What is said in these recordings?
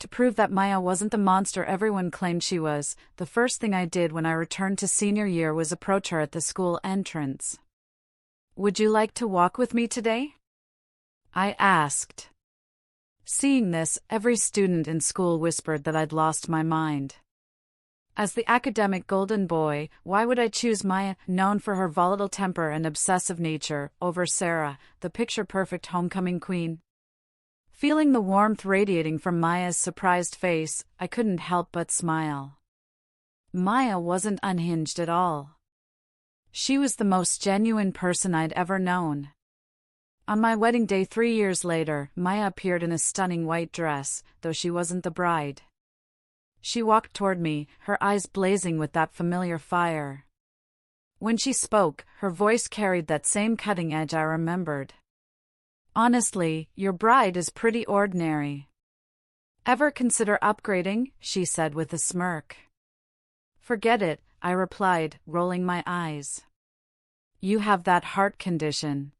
To prove that Maya wasn't the monster everyone claimed she was, the first thing I did when I returned to senior year was approach her at the school entrance. "Would you like to walk with me today?" I asked. Seeing this, every student in school whispered that I'd lost my mind. As the academic golden boy, why would I choose Maya, known for her volatile temper and obsessive nature, over Sarah, the picture-perfect homecoming queen? Feeling the warmth radiating from Maya's surprised face, I couldn't help but smile. Maya wasn't unhinged at all. She was the most genuine person I'd ever known. On my wedding day 3 years later, Maya appeared in a stunning white dress, though she wasn't the bride. She walked toward me, her eyes blazing with that familiar fire. When she spoke, her voice carried that same cutting edge I remembered. "Honestly, your bride is pretty ordinary. Ever consider upgrading?" she said with a smirk. "Forget it," I replied, rolling my eyes. "You have that heart condition.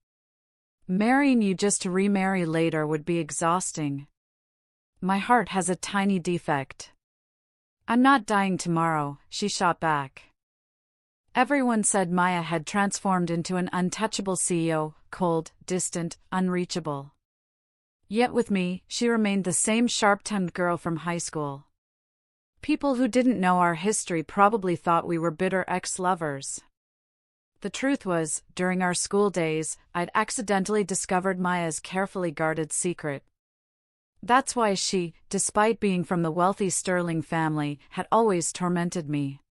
Marrying you just to remarry later would be exhausting. My heart has a tiny defect." "I'm not dying tomorrow," she shot back. Everyone said Maya had transformed into an untouchable CEO, cold, distant, unreachable. Yet with me, she remained the same sharp-tongued girl from high school. People who didn't know our history probably thought we were bitter ex-lovers. The truth was, during our school days, I'd accidentally discovered Maya's carefully guarded secret. That's why she, despite being from the wealthy Sterling family, had always tormented me.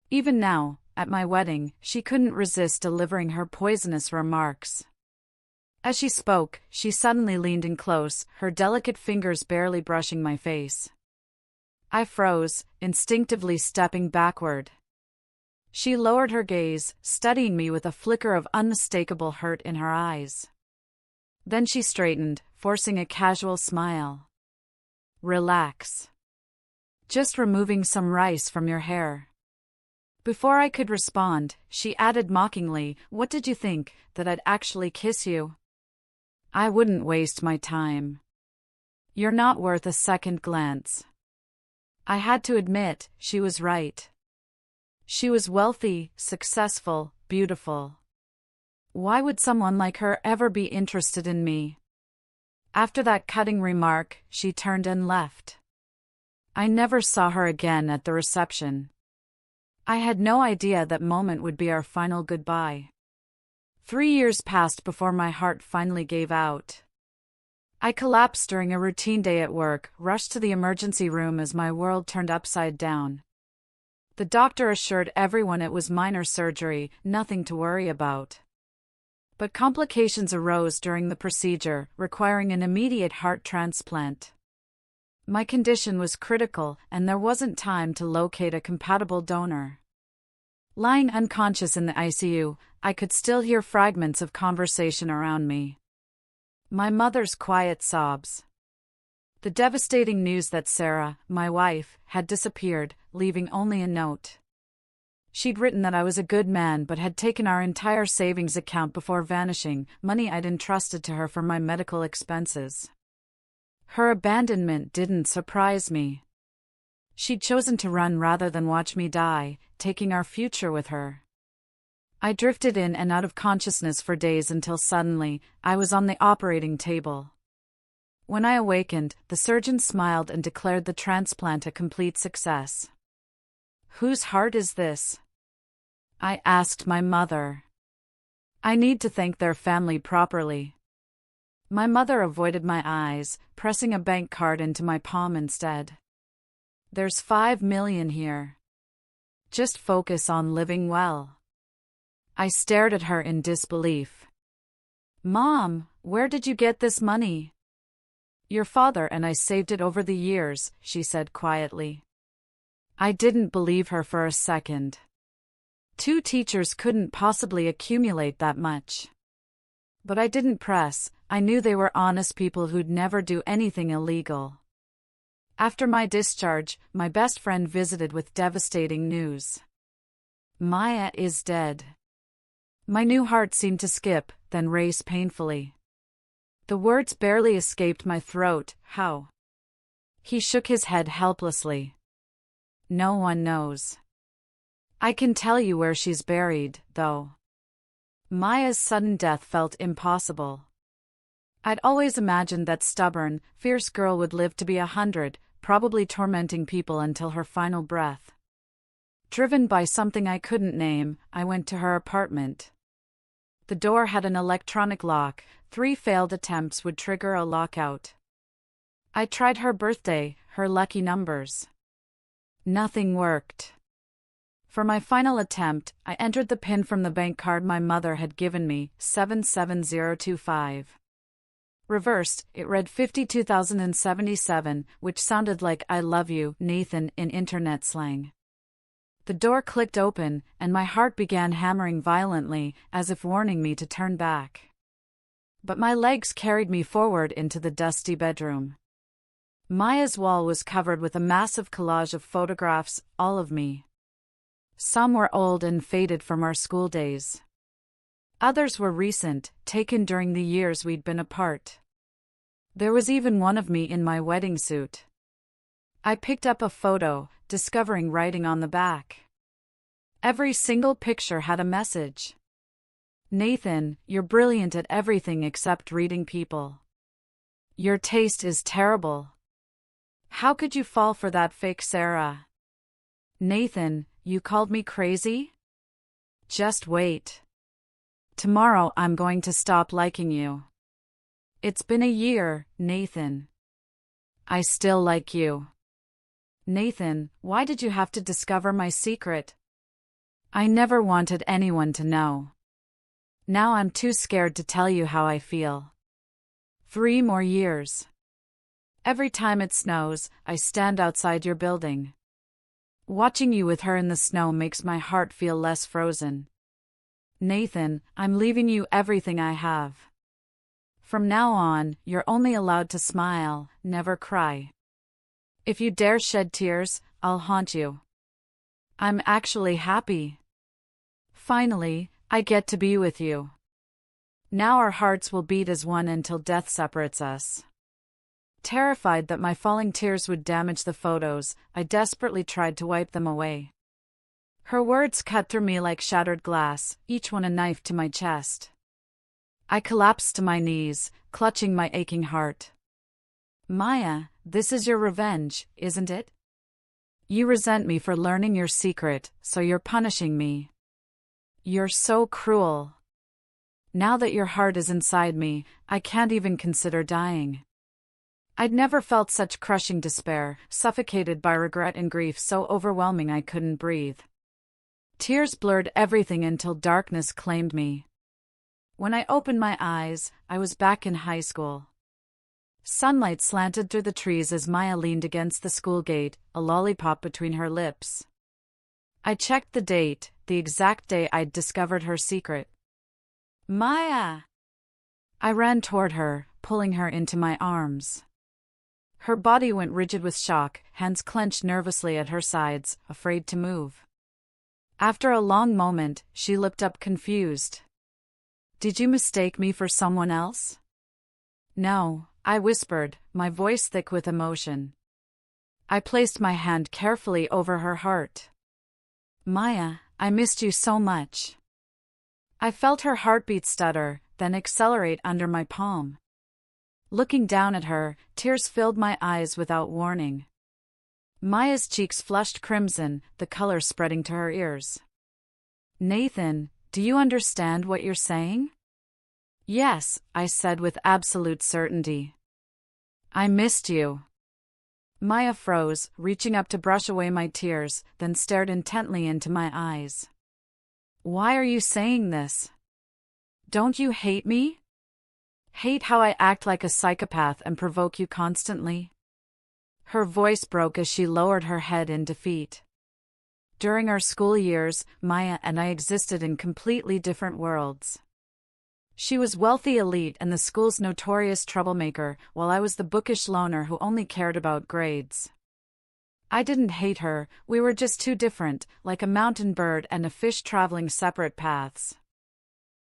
Even now, at my wedding, she couldn't resist delivering her poisonous remarks. As she spoke, she suddenly leaned in close, her delicate fingers barely brushing my face. I froze, instinctively stepping backward. She lowered her gaze, studying me with a flicker of unmistakable hurt in her eyes. Then she straightened, forcing a casual smile. "Relax. Just removing some rice from your hair." Before I could respond, she added mockingly, "What did you think, that I'd actually kiss you? I wouldn't waste my time. You're not worth a second glance." I had to admit, she was right. She was wealthy, successful, beautiful. Why would someone like her ever be interested in me? After that cutting remark, she turned and left. I never saw her again at the reception. I had no idea that moment would be our final goodbye. 3 years passed before my heart finally gave out. I collapsed during a routine day at work, rushed to the emergency room as my world turned upside down. The doctor assured everyone it was minor surgery, nothing to worry about. But complications arose during the procedure, requiring an immediate heart transplant. My condition was critical, and there wasn't time to locate a compatible donor. Lying unconscious in the ICU, I could still hear fragments of conversation around me. My mother's quiet sobs. The devastating news that Sarah, my wife, had disappeared, leaving only a note. She'd written that I was a good man but had taken our entire savings account before vanishing, money I'd entrusted to her for my medical expenses. Her abandonment didn't surprise me. She'd chosen to run rather than watch me die, taking our future with her. I drifted in and out of consciousness for days until suddenly, I was on the operating table. When I awakened, the surgeon smiled and declared the transplant a complete success. "Whose heart is this?" I asked my mother. "I need to thank their family properly." My mother avoided my eyes, pressing a bank card into my palm instead. "There's 5 million here. Just focus on living well." I stared at her in disbelief. "Mom, where did you get this money?" "Your father and I saved it over the years," she said quietly. I didn't believe her for a second. 2 teachers couldn't possibly accumulate that much. But I didn't press, I knew they were honest people who'd never do anything illegal. After my discharge, my best friend visited with devastating news. "Maya is dead." My new heart seemed to skip, then race painfully. The words barely escaped my throat. "How? He shook his head helplessly. No one knows. I can tell you where she's buried, though. Maya's sudden death felt impossible. I'd always imagined that stubborn, fierce girl would live to be 100, probably tormenting people until her final breath. Driven by something I couldn't name, I went to her apartment. The door had an electronic lock. 3 failed attempts would trigger a lockout. I tried her birthday, her lucky numbers. Nothing worked. For my final attempt, I entered the PIN from the bank card my mother had given me, 77025. Reversed, it read 52,077, which sounded like "I love you, Nathan" in internet slang. The door clicked open, and my heart began hammering violently, as if warning me to turn back. But my legs carried me forward into the dusty bedroom. Maya's wall was covered with a massive collage of photographs, all of me. Some were old and faded from our school days. Others were recent, taken during the years we'd been apart. There was even one of me in my wedding suit. I picked up a photo, discovering writing on the back. Every single picture had a message. Nathan, you're brilliant at everything except reading people. Your taste is terrible. How could you fall for that fake Sarah? Nathan, you called me crazy? Just wait. Tomorrow I'm going to stop liking you. It's been a year, Nathan. I still like you. Nathan, why did you have to discover my secret? I never wanted anyone to know. Now I'm too scared to tell you how I feel. 3 more years. Every time it snows, I stand outside your building. Watching you with her in the snow makes my heart feel less frozen. Nathan, I'm leaving you everything I have. From now on, you're only allowed to smile, never cry. If you dare shed tears, I'll haunt you. I'm actually happy. Finally, I get to be with you. Now our hearts will beat as one until death separates us. Terrified that my falling tears would damage the photos, I desperately tried to wipe them away. Her words cut through me like shattered glass, each one a knife to my chest. I collapsed to my knees, clutching my aching heart. Maya, this is your revenge, isn't it? You resent me for learning your secret, so you're punishing me. You're so cruel. Now that your heart is inside me, I can't even consider dying. I'd never felt such crushing despair, suffocated by regret and grief so overwhelming I couldn't breathe. Tears blurred everything until darkness claimed me. When I opened my eyes, I was back in high school. Sunlight slanted through the trees as Maya leaned against the school gate, a lollipop between her lips. I checked the date, the exact day I'd discovered her secret. Maya! I ran toward her, pulling her into my arms. Her body went rigid with shock, hands clenched nervously at her sides, afraid to move. After a long moment, she looked up confused. Did you mistake me for someone else? No, I whispered, my voice thick with emotion. I placed my hand carefully over her heart. Maya, I missed you so much. I felt her heartbeat stutter, then accelerate under my palm. Looking down at her, tears filled my eyes without warning. Maya's cheeks flushed crimson, the color spreading to her ears. Nathan, do you understand what you're saying? Yes, I said with absolute certainty. I missed you. Maya froze, reaching up to brush away my tears, then stared intently into my eyes. Why are you saying this? Don't you hate me? Hate how I act like a psychopath and provoke you constantly? Her voice broke as she lowered her head in defeat. During our school years, Maya and I existed in completely different worlds. She was wealthy elite and the school's notorious troublemaker, while I was the bookish loner who only cared about grades. I didn't hate her, we were just too different, like a mountain bird and a fish traveling separate paths.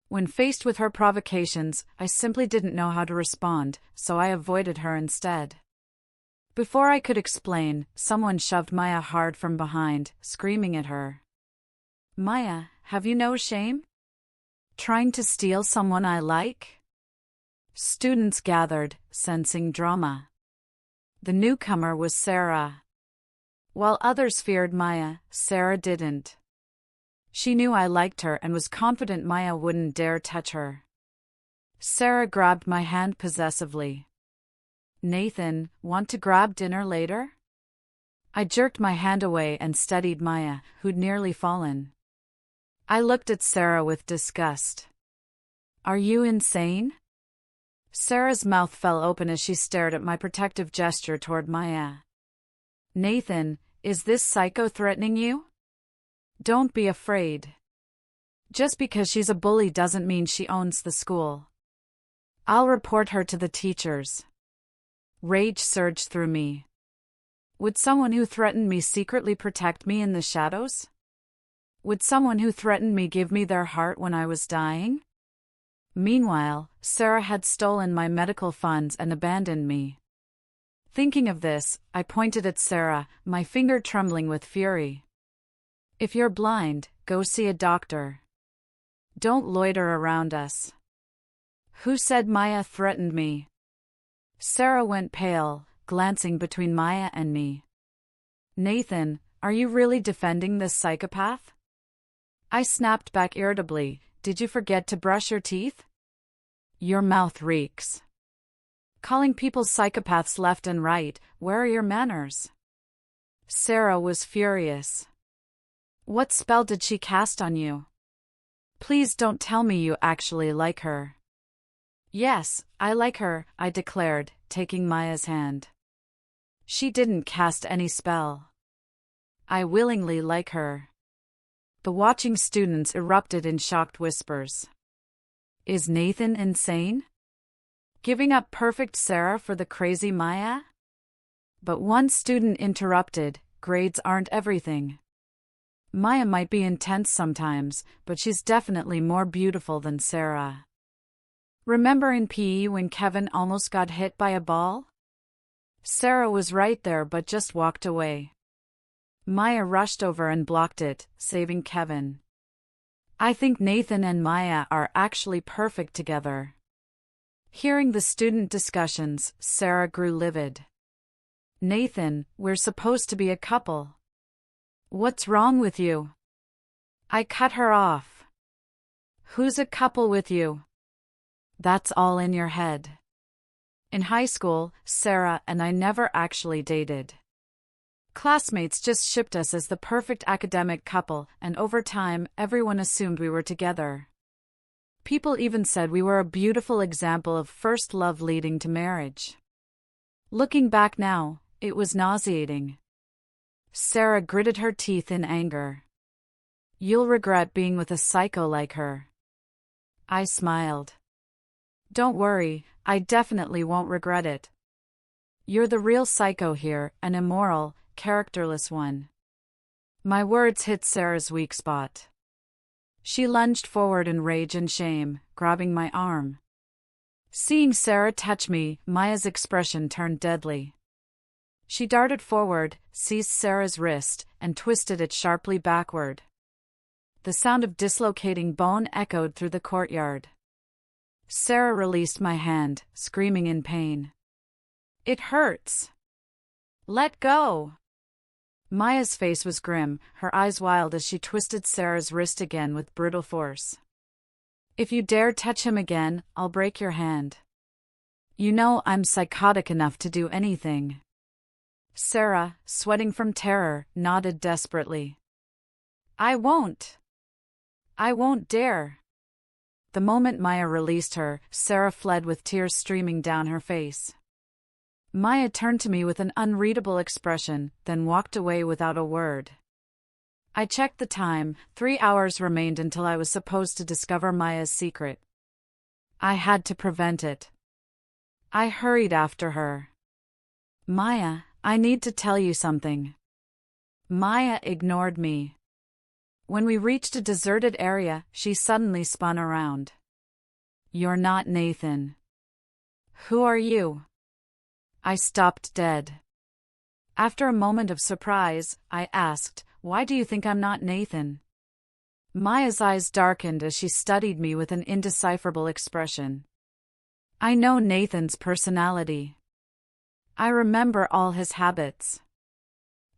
When faced with her provocations, I simply didn't know how to respond, so I avoided her instead. Before I could explain, someone shoved Maya hard from behind, screaming at her. Maya, have you no shame? Trying to steal someone I like? Students gathered, sensing drama. The newcomer was Sarah. While others feared Maya, Sarah didn't. She knew I liked her and was confident Maya wouldn't dare touch her. Sarah grabbed my hand possessively. Nathan, want to grab dinner later? I jerked my hand away and steadied Maya, who'd nearly fallen. I looked at Sarah with disgust. Are you insane? Sarah's mouth fell open as she stared at my protective gesture toward Maya. Nathan, is this psycho threatening you? Don't be afraid. Just because she's a bully doesn't mean she owns the school. I'll report her to the teachers. Rage surged through me. Would someone who threatened me secretly protect me in the shadows? Would someone who threatened me give me their heart when I was dying? Meanwhile, Sarah had stolen my medical funds and abandoned me. Thinking of this, I pointed at Sarah, my finger trembling with fury. If you're blind, go see a doctor. Don't loiter around us. Who said Maya threatened me? Sarah went pale, glancing between Maya and me. Nathan, are you really defending this psychopath? I snapped back irritably. Did you forget to brush your teeth? Your mouth reeks. Calling people psychopaths left and right, where are your manners? Sarah was furious. What spell did she cast on you? Please don't tell me you actually like her. Yes, I like her, I declared, taking Maya's hand. She didn't cast any spell. I willingly like her. The watching students erupted in shocked whispers. Is Nathan insane? Giving up perfect Sarah for the crazy Maya? But one student interrupted, grades aren't everything. Maya might be intense sometimes, but she's definitely more beautiful than Sarah. Remember in PE when Kevin almost got hit by a ball? Sarah was right there but just walked away. Maya rushed over and blocked it, saving Kevin. I think Nathan and Maya are actually perfect together. Hearing the student discussions, Sarah grew livid. Nathan, we're supposed to be a couple. What's wrong with you? I cut her off. Who's a couple with you? That's all in your head. In high school, Sarah and I never actually dated. Classmates just shipped us as the perfect academic couple, and over time, everyone assumed we were together. People even said we were a beautiful example of first love leading to marriage. Looking back now, it was nauseating. Sarah gritted her teeth in anger. You'll regret being with a psycho like her. I smiled. Don't worry, I definitely won't regret it. You're the real psycho here, an immoral, characterless one. My words hit Sarah's weak spot. She lunged forward in rage and shame, grabbing my arm. Seeing Sarah touch me, Maya's expression turned deadly. She darted forward, seized Sarah's wrist, and twisted it sharply backward. The sound of dislocating bone echoed through the courtyard. Sarah released my hand, screaming in pain. It hurts. Let go. Maya's face was grim, her eyes wild as she twisted Sarah's wrist again with brutal force. If you dare touch him again, I'll break your hand. You know I'm psychotic enough to do anything. Sarah, sweating from terror, nodded desperately. I won't. I won't dare. The moment Maya released her, Sarah fled with tears streaming down her face. Maya turned to me with an unreadable expression, then walked away without a word. I checked the time. 3 hours remained until I was supposed to discover Maya's secret. I had to prevent it. I hurried after her. Maya, I need to tell you something. Maya ignored me. When we reached a deserted area, she suddenly spun around. You're not Nathan. Who are you? I stopped dead. After a moment of surprise, I asked, "Why do you think I'm not Nathan?" Maya's eyes darkened as she studied me with an indecipherable expression. I know Nathan's personality. I remember all his habits.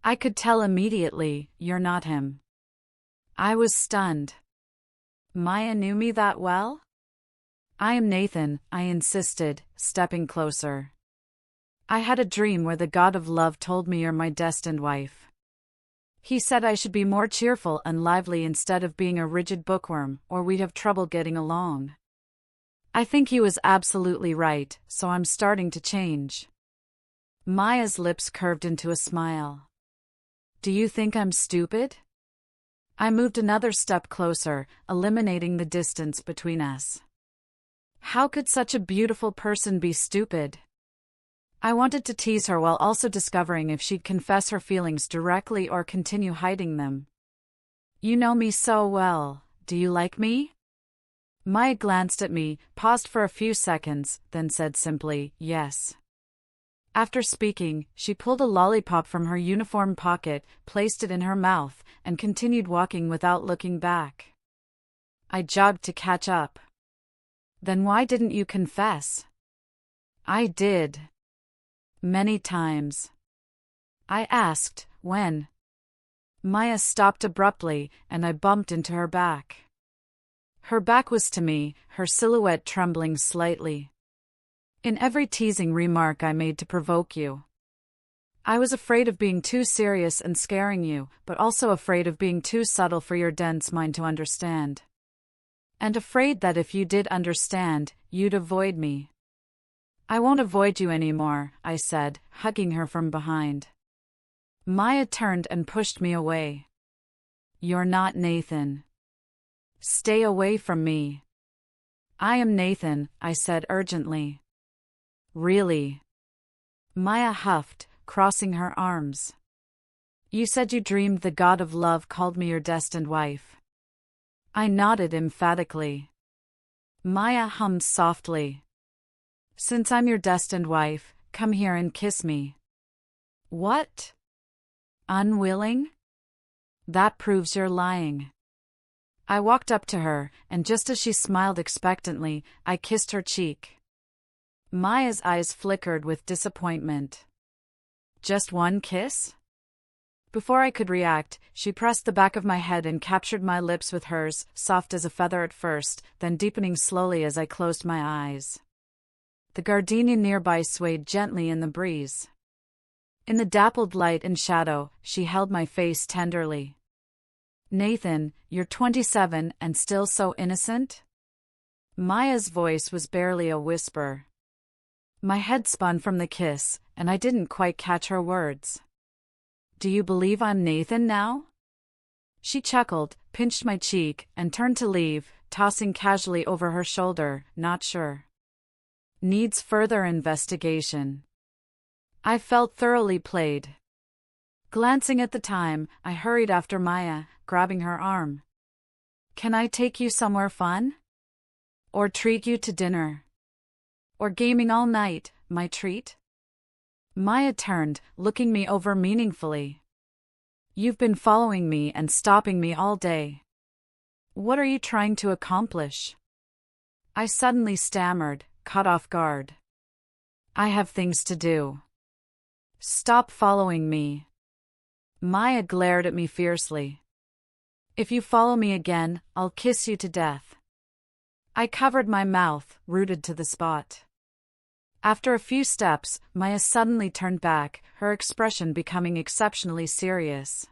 I could tell immediately, you're not him. I was stunned. Maya knew me that well? I am Nathan, I insisted, stepping closer. I had a dream where the god of love told me you're my destined wife. He said I should be more cheerful and lively instead of being a rigid bookworm, or we'd have trouble getting along. I think he was absolutely right, so I'm starting to change. Maya's lips curved into a smile. Do you think I'm stupid? I moved another step closer, eliminating the distance between us. How could such a beautiful person be stupid? I wanted to tease her while also discovering if she'd confess her feelings directly or continue hiding them. You know me so well, do you like me? Maya glanced at me, paused for a few seconds, then said simply, yes. After speaking, she pulled a lollipop from her uniform pocket, placed it in her mouth, and continued walking without looking back. I jogged to catch up. Then why didn't you confess? I did. Many times. I asked, when? Maya stopped abruptly, and I bumped into her back. Her back was to me, her silhouette trembling slightly. In every teasing remark I made to provoke you. I was afraid of being too serious and scaring you, but also afraid of being too subtle for your dense mind to understand. And afraid that if you did understand, you'd avoid me. I won't avoid you anymore, I said, hugging her from behind. Maya turned and pushed me away. You're not Nathan. Stay away from me. I am Nathan, I said urgently. Really? Maya huffed, crossing her arms. You said you dreamed the god of love called me your destined wife. I nodded emphatically. Maya hummed softly. Since I'm your destined wife, come here and kiss me. What? Unwilling? That proves you're lying. I walked up to her, and just as she smiled expectantly, I kissed her cheek. Maya's eyes flickered with disappointment. Just one kiss? Before I could react, she pressed the back of my head and captured my lips with hers, soft as a feather at first, then deepening slowly as I closed my eyes. The gardenia nearby swayed gently in the breeze. In the dappled light and shadow, she held my face tenderly. Nathan, you're 27 and still so innocent? Maya's voice was barely a whisper. My head spun from the kiss, and I didn't quite catch her words. Do you believe I'm Nathan now? She chuckled, pinched my cheek, and turned to leave, tossing casually over her shoulder, not sure. Needs further investigation. I felt thoroughly played. Glancing at the time, I hurried after Maya, grabbing her arm. Can I take you somewhere fun? Or treat you to dinner? Or gaming all night, my treat? Maya turned, looking me over meaningfully. You've been following me and stopping me all day. What are you trying to accomplish? I suddenly stammered, caught off guard. I have things to do. Stop following me. Maya glared at me fiercely. If you follow me again, I'll kiss you to death. I covered my mouth, rooted to the spot. After a few steps, Maya suddenly turned back, her expression becoming exceptionally serious.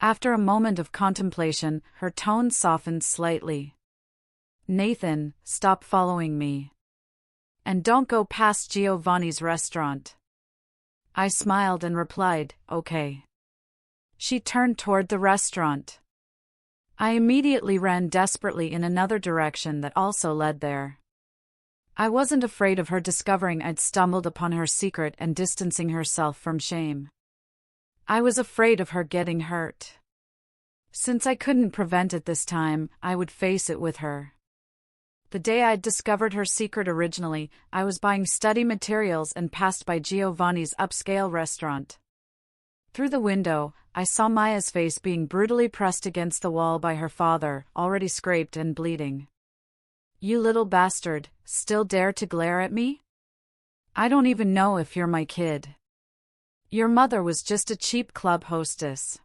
After a moment of contemplation, her tone softened slightly. Nathan, stop following me. And don't go past Giovanni's restaurant. I smiled and replied, okay. She turned toward the restaurant. I immediately ran desperately in another direction that also led there. I wasn't afraid of her discovering I'd stumbled upon her secret and distancing herself from shame. I was afraid of her getting hurt. Since I couldn't prevent it this time, I would face it with her. The day I'd discovered her secret originally, I was buying study materials and passed by Giovanni's upscale restaurant. Through the window, I saw Maya's face being brutally pressed against the wall by her father, already scraped and bleeding. "You little bastard, still dare to glare at me? I don't even know if you're my kid. Your mother was just a cheap club hostess.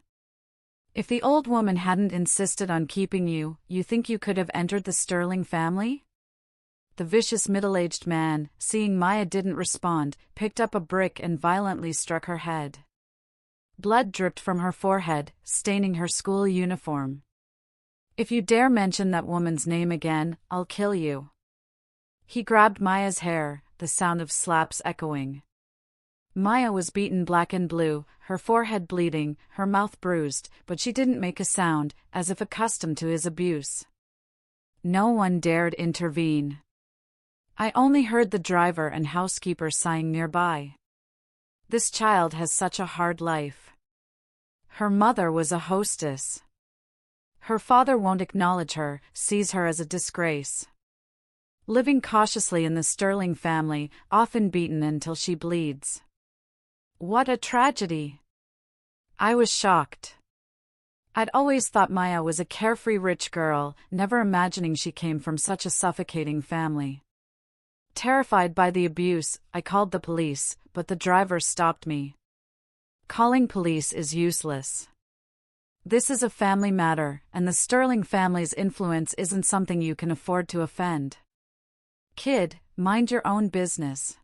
If the old woman hadn't insisted on keeping you, you think you could have entered the Sterling family?" The vicious middle-aged man, seeing Maya didn't respond, picked up a brick and violently struck her head. Blood dripped from her forehead, staining her school uniform. "If you dare mention that woman's name again, I'll kill you." He grabbed Maya's hair, the sound of slaps echoing. Maya was beaten black and blue, her forehead bleeding, her mouth bruised, but she didn't make a sound, as if accustomed to his abuse. No one dared intervene. I only heard the driver and housekeeper sighing nearby. This child has such a hard life. Her mother was a hostess. Her father won't acknowledge her, sees her as a disgrace. Living cautiously in the Sterling family, often beaten until she bleeds. What a tragedy! I was shocked. I'd always thought Maya was a carefree rich girl, never imagining she came from such a suffocating family. Terrified by the abuse, I called the police, but the driver stopped me. Calling police is useless. This is a family matter, and the Sterling family's influence isn't something you can afford to offend. Kid, mind your own business.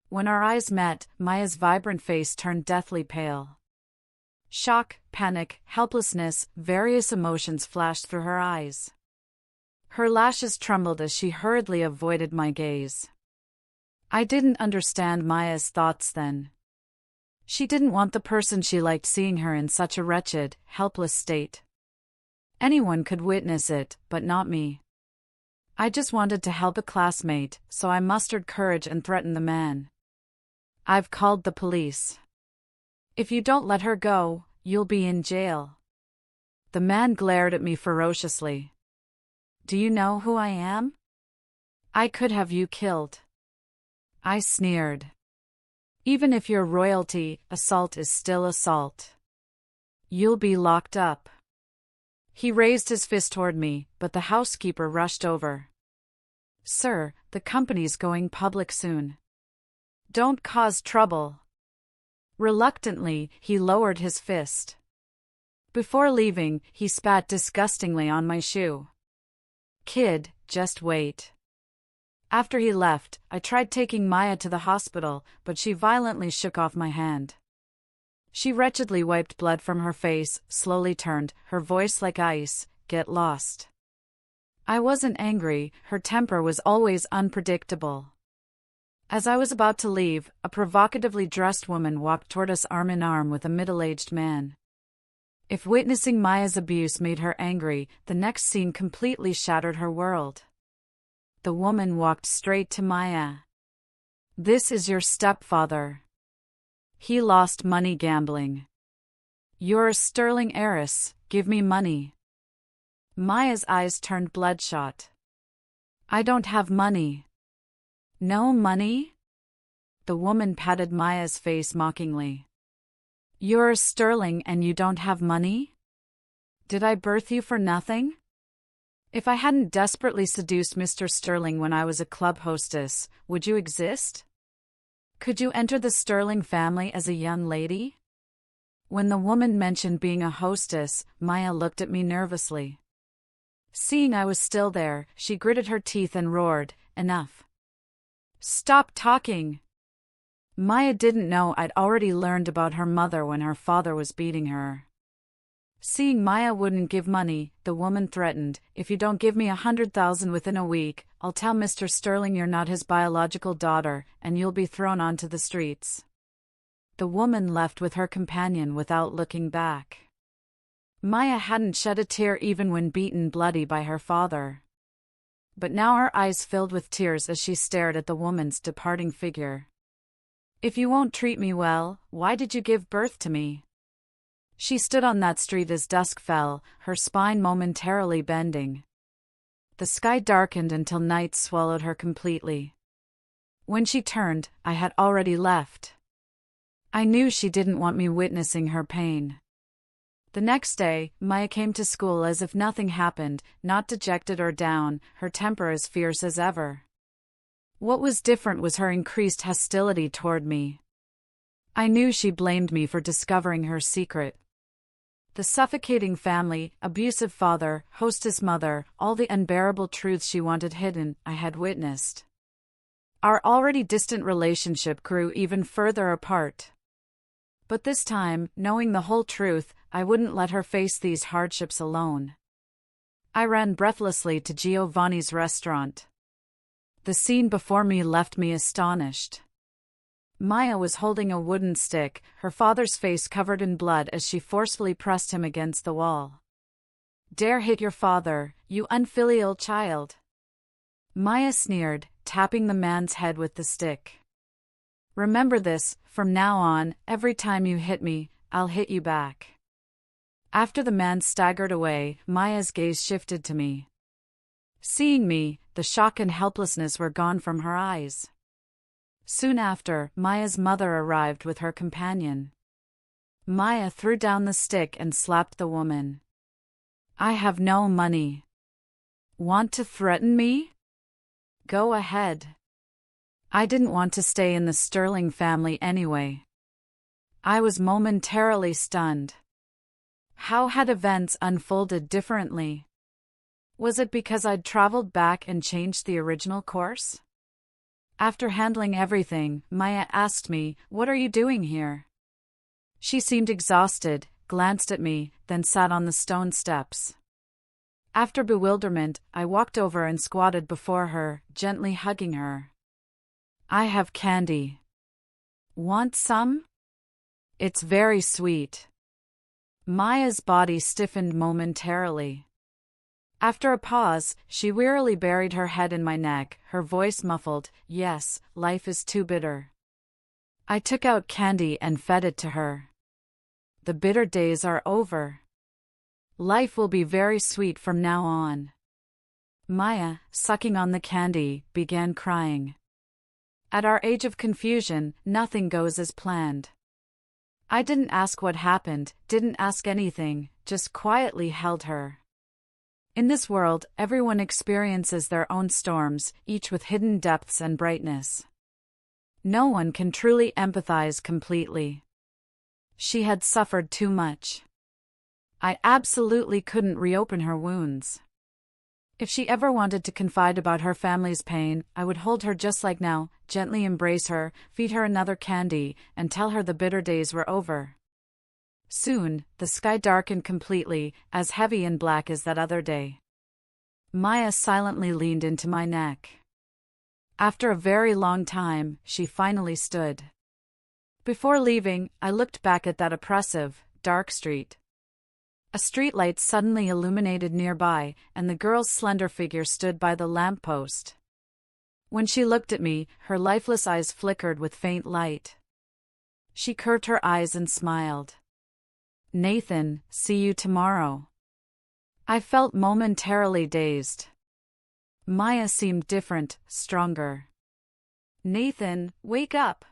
When our eyes met, Maya's vibrant face turned deathly pale. Shock, panic, helplessness, various emotions flashed through her eyes. Her lashes trembled as she hurriedly avoided my gaze. I didn't understand Maya's thoughts then. She didn't want the person she liked seeing her in such a wretched, helpless state. Anyone could witness it, but not me. I just wanted to help a classmate, so I mustered courage and threatened the man. "I've called the police. If you don't let her go, you'll be in jail." The man glared at me ferociously. "Do you know who I am? I could have you killed." I sneered. "Even if you're royalty, assault is still assault. You'll be locked up." He raised his fist toward me, but the housekeeper rushed over. "Sir, the company's going public soon. Don't cause trouble." Reluctantly, he lowered his fist. Before leaving, he spat disgustingly on my shoe. "Kid, just wait." After he left, I tried taking Maya to the hospital, but she violently shook off my hand. She wretchedly wiped blood from her face, slowly turned, her voice like ice, "Get lost." I wasn't angry, her temper was always unpredictable. As I was about to leave, a provocatively dressed woman walked toward us arm in arm with a middle-aged man. If witnessing Maya's abuse made her angry, the next scene completely shattered her world. The woman walked straight to Maya. "This is your stepfather. He lost money gambling. You're a Sterling heiress, give me money." Maya's eyes turned bloodshot. "I don't have money." "No money?" The woman patted Maya's face mockingly. "You're a Sterling and you don't have money? Did I birth you for nothing? If I hadn't desperately seduced Mr. Sterling when I was a club hostess, would you exist? Could you enter the Sterling family as a young lady?" When the woman mentioned being a hostess, Maya looked at me nervously. Seeing I was still there, she gritted her teeth and roared, "Enough. Stop talking." Maya didn't know I'd already learned about her mother when her father was beating her. Seeing Maya wouldn't give money, the woman threatened, "If you don't give me 100,000 within a week, I'll tell Mr. Sterling you're not his biological daughter, and you'll be thrown onto the streets." The woman left with her companion without looking back. Maya hadn't shed a tear even when beaten bloody by her father. But now her eyes filled with tears as she stared at the woman's departing figure. "If you won't treat me well, why did you give birth to me?" She stood on that street as dusk fell, her spine momentarily bending. The sky darkened until night swallowed her completely. When she turned, I had already left. I knew she didn't want me witnessing her pain. The next day, Maya came to school as if nothing happened, not dejected or down, her temper as fierce as ever. What was different was her increased hostility toward me. I knew she blamed me for discovering her secret. The suffocating family, abusive father, hostess mother, all the unbearable truths she wanted hidden, I had witnessed. Our already distant relationship grew even further apart. But this time, knowing the whole truth, I wouldn't let her face these hardships alone. I ran breathlessly to Giovanni's restaurant. The scene before me left me astonished. Maya was holding a wooden stick, her father's face covered in blood as she forcefully pressed him against the wall. "Dare hit your father, you unfilial child," Maya sneered, tapping the man's head with the stick. "Remember this, from now on, every time you hit me, I'll hit you back." After the man staggered away, Maya's gaze shifted to me. Seeing me, the shock and helplessness were gone from her eyes. Soon after, Maya's mother arrived with her companion. Maya threw down the stick and slapped the woman. "I have no money. Want to threaten me? Go ahead." I didn't want to stay in the Sterling family anyway. I was momentarily stunned. How had events unfolded differently? Was it because I'd traveled back and changed the original course? After handling everything, Maya asked me, "What are you doing here?" She seemed exhausted, glanced at me, then sat on the stone steps. After bewilderment, I walked over and squatted before her, gently hugging her. "I have candy. Want some? It's very sweet." Maya's body stiffened momentarily. After a pause, she wearily buried her head in my neck, her voice muffled. "Yes, life is too bitter." I took out candy and fed it to her. "The bitter days are over. Life will be very sweet from now on." Maya, sucking on the candy, began crying. At our age of confusion, nothing goes as planned. I didn't ask what happened, didn't ask anything, just quietly held her. In this world, everyone experiences their own storms, each with hidden depths and brightness. No one can truly empathize completely. She had suffered too much. I absolutely couldn't reopen her wounds. If she ever wanted to confide about her family's pain, I would hold her just like now, gently embrace her, feed her another candy, and tell her the bitter days were over. Soon, the sky darkened completely, as heavy and black as that other day. Maya silently leaned into my neck. After a very long time, she finally stood. Before leaving, I looked back at that oppressive, dark street. A streetlight suddenly illuminated nearby, and the girl's slender figure stood by the lamppost. When she looked at me, her lifeless eyes flickered with faint light. She curved her eyes and smiled. "Nathan, see you tomorrow." I felt momentarily dazed. Maya seemed different, stronger. "Nathan, wake up.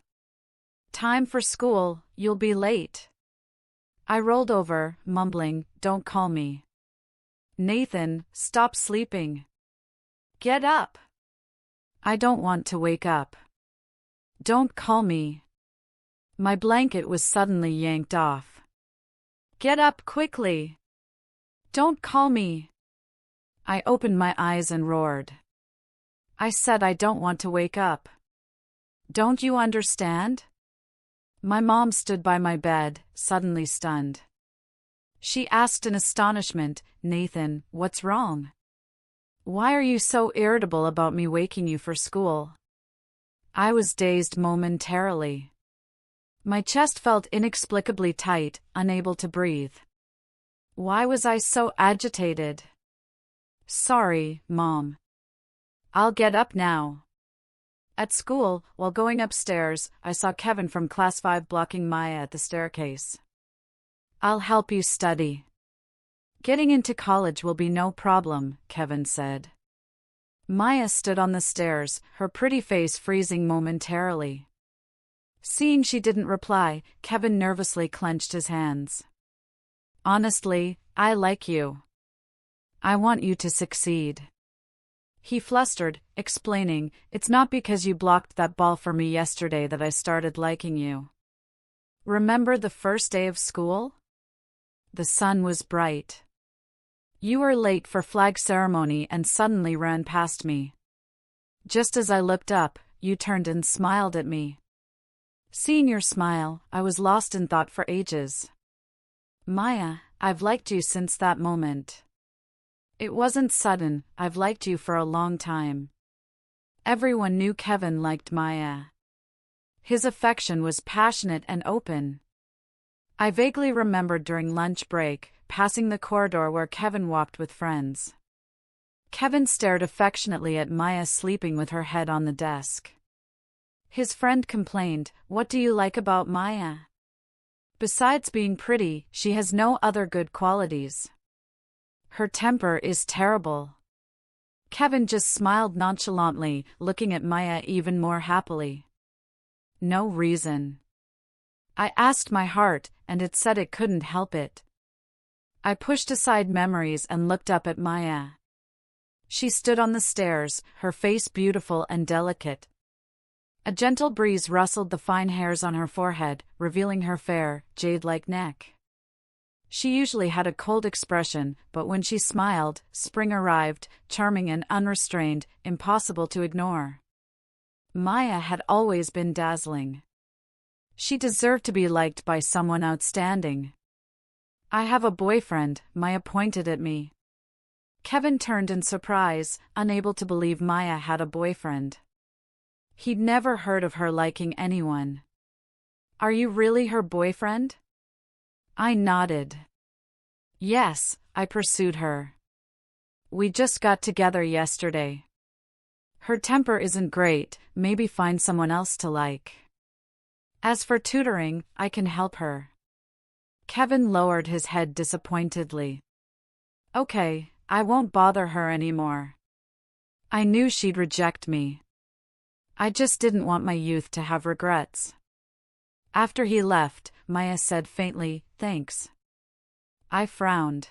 Time for school, you'll be late." I rolled over, mumbling, "Don't call me." "Nathan, stop sleeping. Get up." "I don't want to wake up." "Don't call me." My blanket was suddenly yanked off. "Get up quickly. Don't call me." I opened my eyes and roared. "I said I don't want to wake up. Don't you understand?" My mom stood by my bed, suddenly stunned. She asked in astonishment, "Nathan, what's wrong? Why are you so irritable about me waking you for school?" I was dazed momentarily. My chest felt inexplicably tight, unable to breathe. Why was I so agitated? "Sorry, Mom. I'll get up now." At school, while going upstairs, I saw Kevin from Class 5 blocking Maya at the staircase. "I'll help you study. Getting into college will be no problem," Kevin said. Maya stood on the stairs, her pretty face freezing momentarily. Seeing she didn't reply, Kevin nervously clenched his hands. Honestly, I like you. I want you to succeed. He flustered, explaining, it's not because you blocked that ball for me yesterday that I started liking you. Remember the first day of school? The sun was bright. You were late for flag ceremony and suddenly ran past me. Just as I looked up, you turned and smiled at me. Seeing your smile, I was lost in thought for ages. Maya, I've liked you since that moment. It wasn't sudden, I've liked you for a long time. Everyone knew Kevin liked Maya. His affection was passionate and open. I vaguely remembered during lunch break, passing the corridor where Kevin walked with friends. Kevin stared affectionately at Maya sleeping with her head on the desk. His friend complained, "What do you like about Maya? Besides being pretty, she has no other good qualities. Her temper is terrible." Kevin just smiled nonchalantly, looking at Maya even more happily. No reason. I asked my heart, and it said it couldn't help it. I pushed aside memories and looked up at Maya. She stood on the stairs, her face beautiful and delicate. A gentle breeze rustled the fine hairs on her forehead, revealing her fair, jade-like neck. She usually had a cold expression, but when she smiled, spring arrived, charming and unrestrained, impossible to ignore. Maya had always been dazzling. She deserved to be liked by someone outstanding. I have a boyfriend, Maya pointed at me. Kevin turned in surprise, unable to believe Maya had a boyfriend. He'd never heard of her liking anyone. Are you really her boyfriend? I nodded. Yes, I pursued her. We just got together yesterday. Her temper isn't great, maybe find someone else to like. As for tutoring, I can help her. Kevin lowered his head disappointedly. Okay, I won't bother her anymore. I knew she'd reject me. I just didn't want my youth to have regrets. After he left, Maya said faintly, "Thanks." I frowned.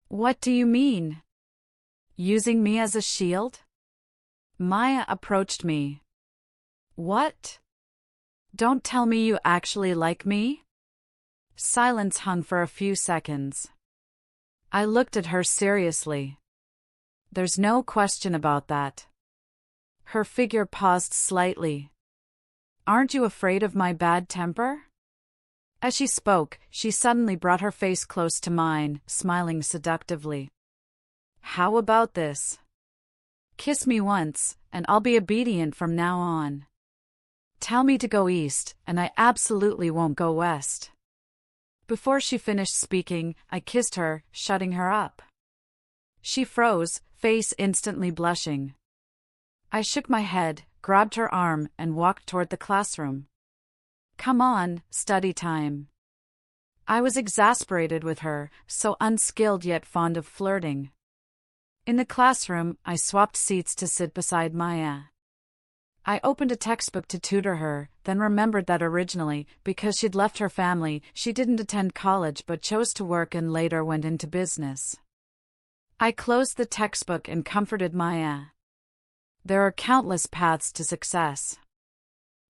What do you mean? Using me as a shield? Maya approached me. What? Don't tell me you actually like me? Silence hung for a few seconds. I looked at her seriously. There's no question about that. Her figure paused slightly. Aren't you afraid of my bad temper? As she spoke, she suddenly brought her face close to mine, smiling seductively. How about this? Kiss me once, and I'll be obedient from now on. Tell me to go east, and I absolutely won't go west. Before she finished speaking, I kissed her, shutting her up. She froze, face instantly blushing. I shook my head, grabbed her arm, and walked toward the classroom. Come on, study time. I was exasperated with her, so unskilled yet fond of flirting. In the classroom, I swapped seats to sit beside Maya. I opened a textbook to tutor her, then remembered that originally, because she'd left her family, she didn't attend college but chose to work and later went into business. I closed the textbook and comforted Maya. There are countless paths to success.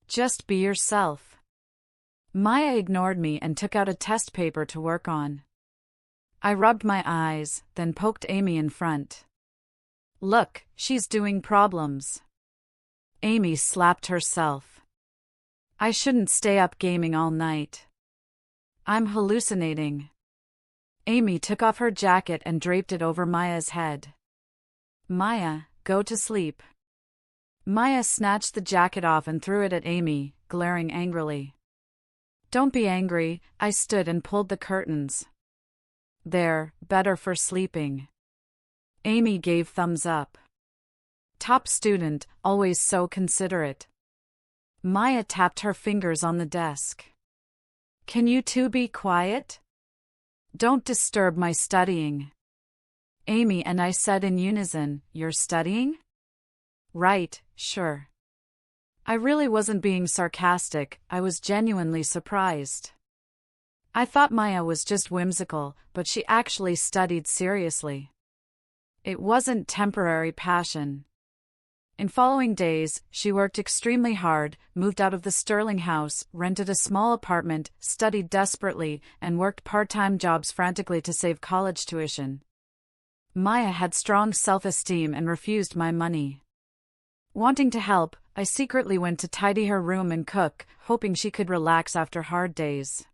Just be yourself. Maya ignored me and took out a test paper to work on. I rubbed my eyes, then poked Amy in front. Look, she's doing problems. Amy slapped herself. I shouldn't stay up gaming all night. I'm hallucinating. Amy took off her jacket and draped it over Maya's head. Maya, go to sleep. Maya snatched the jacket off and threw it at Amy, glaring angrily. Don't be angry, I stood and pulled the curtains. There, better for sleeping. Amy gave thumbs up. Top student, always so considerate. Maya tapped her fingers on the desk. Can you two be quiet? Don't disturb my studying. Amy and I said in unison, You're studying? Right, sure. I really wasn't being sarcastic, I was genuinely surprised. I thought Maya was just whimsical, but she actually studied seriously. It wasn't temporary passion. In following days, she worked extremely hard, moved out of the Sterling house, rented a small apartment, studied desperately, and worked part-time jobs frantically to save college tuition. Maya had strong self-esteem and refused my money. Wanting to help, I secretly went to tidy her room and cook, hoping she could relax after hard days.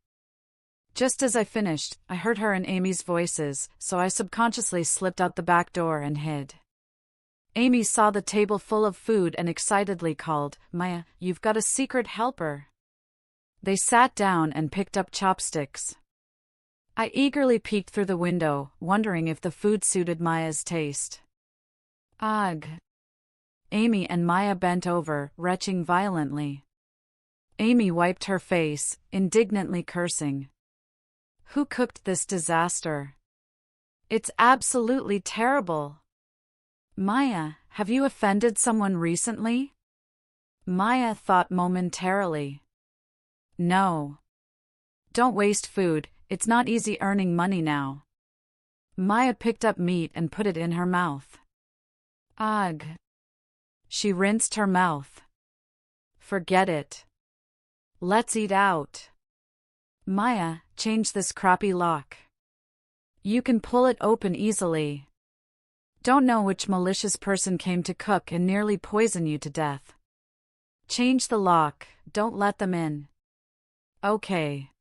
Just as I finished, I heard her and Amy's voices, so I subconsciously slipped out the back door and hid. Amy saw the table full of food and excitedly called, "Maya, you've got a secret helper." They sat down and picked up chopsticks. I eagerly peeked through the window, wondering if the food suited Maya's taste. Ugh. Amy and Maya bent over, retching violently. Amy wiped her face, indignantly cursing. Who cooked this disaster? It's absolutely terrible. Maya, have you offended someone recently? Maya thought momentarily. No. Don't waste food, it's not easy earning money now. Maya picked up meat and put it in her mouth. Ugh. She rinsed her mouth. Forget it. Let's eat out. Maya, change this crappy lock. You can pull it open easily. Don't know which malicious person came to cook and nearly poison you to death. Change the lock, don't let them in. Okay.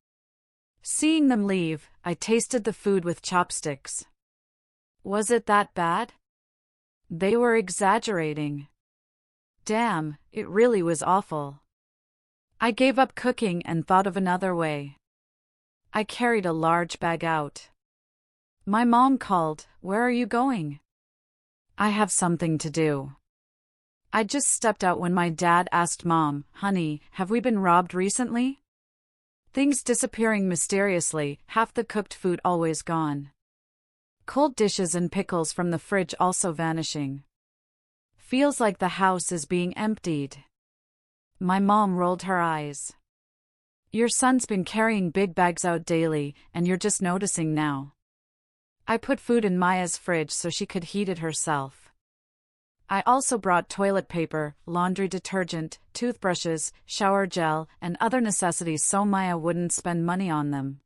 Seeing them leave, I tasted the food with chopsticks. Was it that bad? They were exaggerating. Damn, it really was awful. I gave up cooking and thought of another way. I carried a large bag out. My mom called, "Where are you going?" I have something to do. I just stepped out when my dad asked Mom, "Honey, have we been robbed recently?" Things disappearing mysteriously, half the cooked food always gone. Cold dishes and pickles from the fridge also vanishing. Feels like the house is being emptied. My mom rolled her eyes. Your son's been carrying big bags out daily, and you're just noticing now. I put food in Maya's fridge so she could heat it herself. I also brought toilet paper, laundry detergent, toothbrushes, shower gel, and other necessities so Maya wouldn't spend money on them.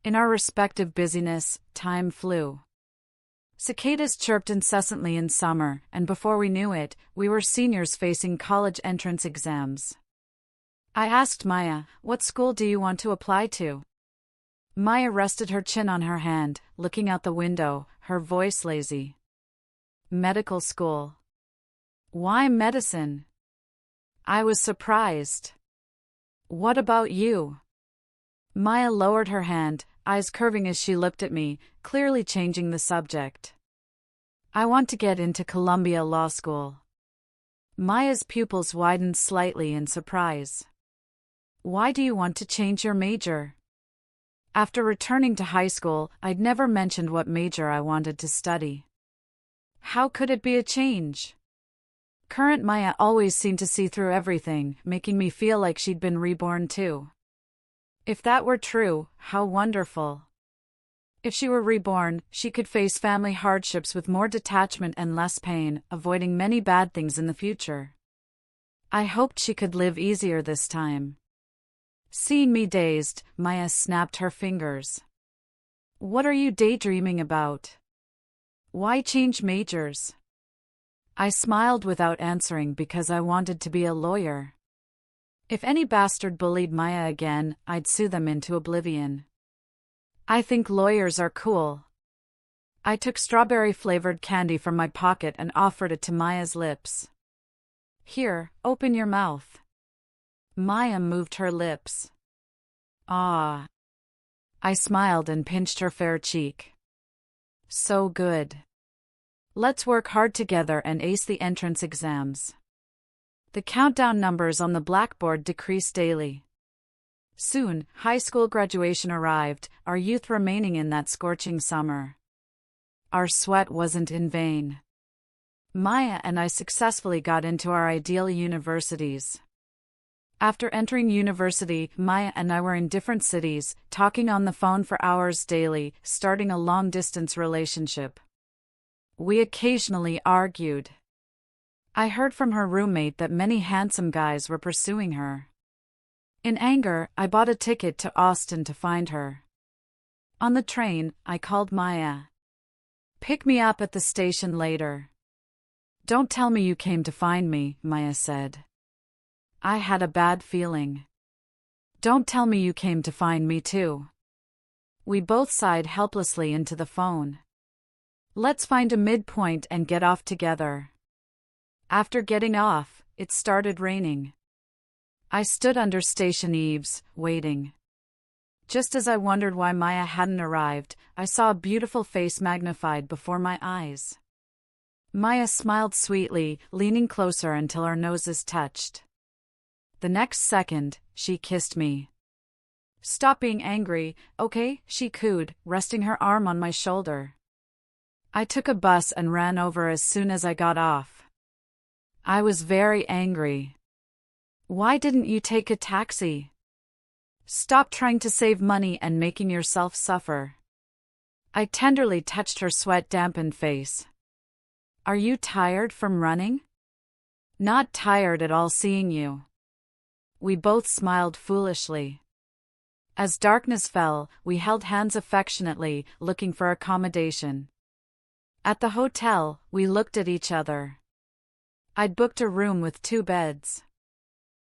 In our respective busyness, time flew. Cicadas chirped incessantly in summer, and before we knew it, we were seniors facing college entrance exams. I asked Maya, "What school do you want to apply to?" Maya rested her chin on her hand, looking out the window, her voice lazy. Medical school. Why medicine? I was surprised. What about you? Maya lowered her hand, eyes curving as she looked at me, clearly changing the subject. I want to get into Columbia Law School. Maya's pupils widened slightly in surprise. Why do you want to change your major? After returning to high school, I'd never mentioned what major I wanted to study. How could it be a change? Current Maya always seemed to see through everything, making me feel like she'd been reborn too. If that were true, how wonderful. If she were reborn, she could face family hardships with more detachment and less pain, avoiding many bad things in the future. I hoped she could live easier this time. Seeing me dazed, Maya snapped her fingers. What are you daydreaming about? Why change majors? I smiled without answering because I wanted to be a lawyer. If any bastard bullied Maya again, I'd sue them into oblivion. I think lawyers are cool. I took strawberry-flavored candy from my pocket and offered it to Maya's lips. Here, open your mouth. Maya moved her lips. Ah. I smiled and pinched her fair cheek. So good. Let's work hard together and ace the entrance exams. The countdown numbers on the blackboard decreased daily. Soon, high school graduation arrived, our youth remaining in that scorching summer. Our sweat wasn't in vain. Maya and I successfully got into our ideal universities. After entering university, Maya and I were in different cities, talking on the phone for hours daily, starting a long-distance relationship. We occasionally argued. I heard from her roommate that many handsome guys were pursuing her. In anger, I bought a ticket to Austin to find her. On the train, I called Maya. "Pick me up at the station later." "Don't tell me you came to find me," Maya said. I had a bad feeling. "Don't tell me you came to find me too." We both sighed helplessly into the phone. "Let's find a midpoint and get off together." After getting off, it started raining. I stood under station eaves, waiting. Just as I wondered why Maya hadn't arrived, I saw a beautiful face magnified before my eyes. Maya smiled sweetly, leaning closer until our noses touched. The next second, she kissed me. "Stop being angry, okay?" she cooed, resting her arm on my shoulder. I took a bus and ran over as soon as I got off. I was very angry. "Why didn't you take a taxi? Stop trying to save money and making yourself suffer." I tenderly touched her sweat-dampened face. "Are you tired from running?" "Not tired at all seeing you." We both smiled foolishly. As darkness fell, we held hands affectionately, looking for accommodation. At the hotel, we looked at each other. I'd booked a room with 2 beds.